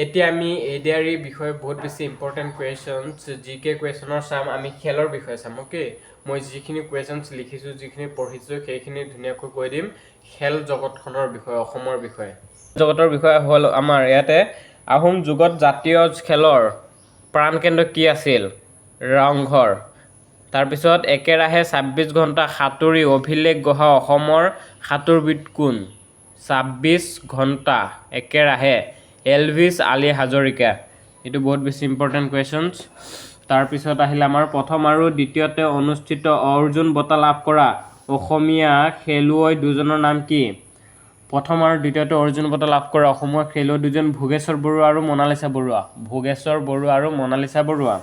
এতিয়া আমি এডিআৰই বিষয়ে বহুত বেছি ইম্পৰ্টেণ্ট কুৱেশ্যনছ জিকে কুৱেশ্যনৰ চাম আমি খেলৰ বিষয়ে চাম অ'কে মই যিখিনি কুৱেশ্যনছ লিখিছোঁ যিখিনি পঢ়িছোঁ সেইখিনি ধুনীয়াকৈ কৈ দিম খেল জগতখনৰ বিষয়ে অসমৰ বিষয়ে জগতৰ বিষয়ে হ'ল আমাৰ ইয়াতে আহোম যুগত জাতীয় খেলৰ প্ৰাণকেন্দ্ৰ কি আছিল ৰংঘৰ তাৰপিছত একেৰাহে ২৬ ঘণ্টা সাঁতুৰি অভিলেখ গঢ়া অসমৰ সাঁতোৰবিদ কোন ২৬ ঘণ্টা একেৰাহে এলভিছ আলী হাজৰিকা এইটো বহুত বেছি ইম্পৰ্টেণ্ট কুৱেশ্যনছ তাৰপিছত আহিলে আমাৰ প্ৰথম আৰু দ্বিতীয়তে অনুষ্ঠিত অৰ্জুন বঁটা লাভ কৰা অসমীয়া খেলুৱৈ দুজনৰ নাম কি প্ৰথম আৰু দ্বিতীয়তে অৰ্জুন বঁটা লাভ কৰা অসমৰ খেলুৱৈ দুজন ভোগেশ্বৰ বৰুৱা আৰু মনালিছা বৰুৱা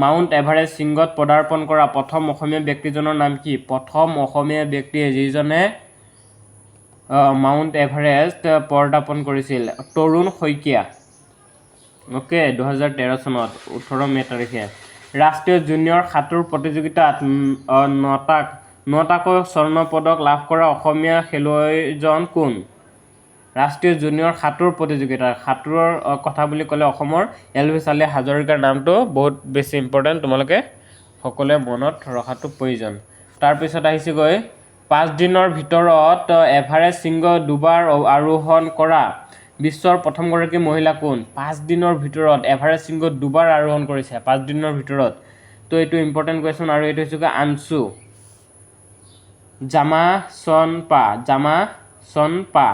মাউণ্ট এভাৰেষ্ট শৃংগত পদাৰ্পণ কৰা প্ৰথম অসমীয়া ব্যক্তিজনৰ নাম কি প্ৰথম অসমীয়া ব্যক্তিয়ে যিজনে মাউণ্ট এভাৰেষ্ট পদাৰ্পণ কৰিছিল তৰুণ শইকীয়া অ'কে 2013 চনত 18 মে তাৰিখে ৰাষ্ট্ৰীয় জুনিয়ৰ সাঁতোৰ প্ৰতিযোগিতাত নটাকৈ স্বৰ্ণ পদক লাভ কৰা অসমীয়া খেলুৱৈজন কোন ৰাষ্ট্ৰীয় জুনিয়ৰ সাঁতোৰ প্ৰতিযোগিতাৰ সাঁতোৰৰ কথা বুলি ক'লে অসমৰ এলভিছ আলী হাজৰিকাৰ নামটো বহুত বেছি ইম্পৰ্টেণ্ট তোমালোকে সকলোৱে মনত ৰখাটো প্ৰয়োজন তাৰপিছত আহিছেগৈ 5 দিনৰ ভিতৰত এভাৰেষ্ট শৃংগ দুবাৰ আৰোহণ কৰা বিশ্বৰ প্ৰথমগৰাকী মহিলা কোন 5 দিনৰ ভিতৰত এভাৰেষ্ট শৃংগ দুবাৰ আৰোহণ কৰিছে 5 দিনৰ ভিতৰত তো এইটো ইম্পৰ্টেণ্ট কুৱেশ্যন আৰু এইটো হৈছে আনছু জামাচনপা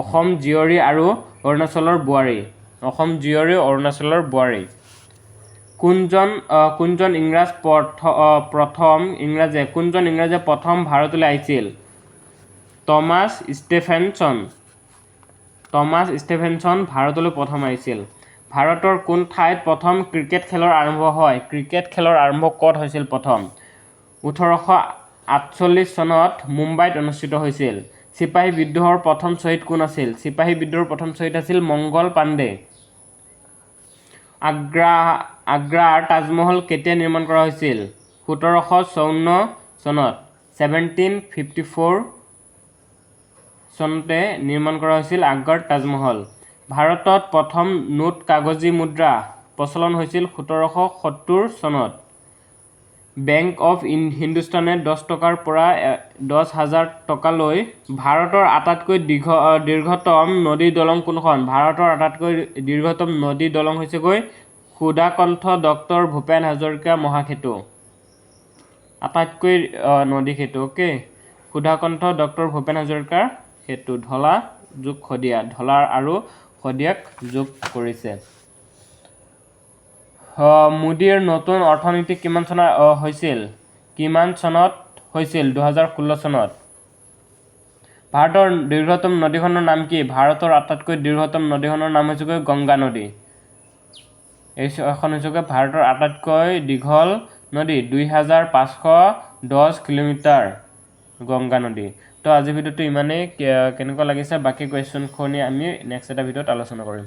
অসম জীয়ৰী আৰু অৰুণাচলৰ বোৱাৰী কোনজন ইংৰাজে প্ৰথম ভাৰতলৈ আহিছিল টমাছ ষ্টেফেনছন ভাৰতলৈ প্ৰথম আহিছিল ভাৰতৰ কোন ঠাইত প্ৰথম ক্ৰিকেট খেলৰ আৰম্ভ হয় ক্ৰিকেট খেলৰ আৰম্ভ ক'ত হৈছিল প্ৰথম 1848 চনত মুম্বাইত অনুষ্ঠিত হৈছিল চিপাহী বিদ্ৰোহৰ প্ৰথম শ্বহীদ কোন আছিল চিপাহী বিদ্ৰোহৰ প্ৰথম শ্বহীদ আছিল মংগল পাণ্ডে আগ্ৰাৰ তাজমহল কেতিয়া নিৰ্মাণ কৰা হৈছিল 1754 চনত 1754 চনতে নিৰ্মাণ কৰা হৈছিল আগ্ৰাৰ তাজমহল ভাৰতত প্ৰথম নোট কাগজী মুদ্ৰা প্ৰচলন হৈছিল 1770 চনত বেংক অৱ হিন্দুস্তানে 10 টকাৰ পৰা 10,000 টকালৈ ভাৰতৰ আটাইতকৈ দীৰ্ঘতম নদী দলং কোনখন ভাৰতৰ আটাইতকৈ দীৰ্ঘতম নদী দলং হৈছেগৈ সুধাকণ্ঠ ডক্টৰ ভূপেন হাজৰিকা মহাসেতু আটাইতকৈ নদী সেতু অ'কে সুধাকণ্ঠ ডক্টৰ ভূপেন হাজৰিকাৰ সেতু ঢলা যোগ শদিয়া ঢলা আৰু শদিয়াক যোগ কৰিছে মোদীৰ নতুন অৰ্থনীতি কিমান চনত হৈছিল 2016 চনত ভাৰতৰ দীৰ্ঘতম নদীখনৰ নাম কি ভাৰতৰ আটাইতকৈ দীৰ্ঘতম নদীখনৰ নাম হৈছে গংগা নদী এখন হৈছে ভাৰতৰ আটাইতকৈ দীঘল নদী 2510 কিলোমিটাৰ গংগা নদী তো আজিৰ ভিডিঅ'টো ইমানেই কেনেকুৱা লাগিছে বাকী কুৱেশ্যনখিনি আমি নেক্সট এটা ভিডিঅ'ত আলোচনা কৰিম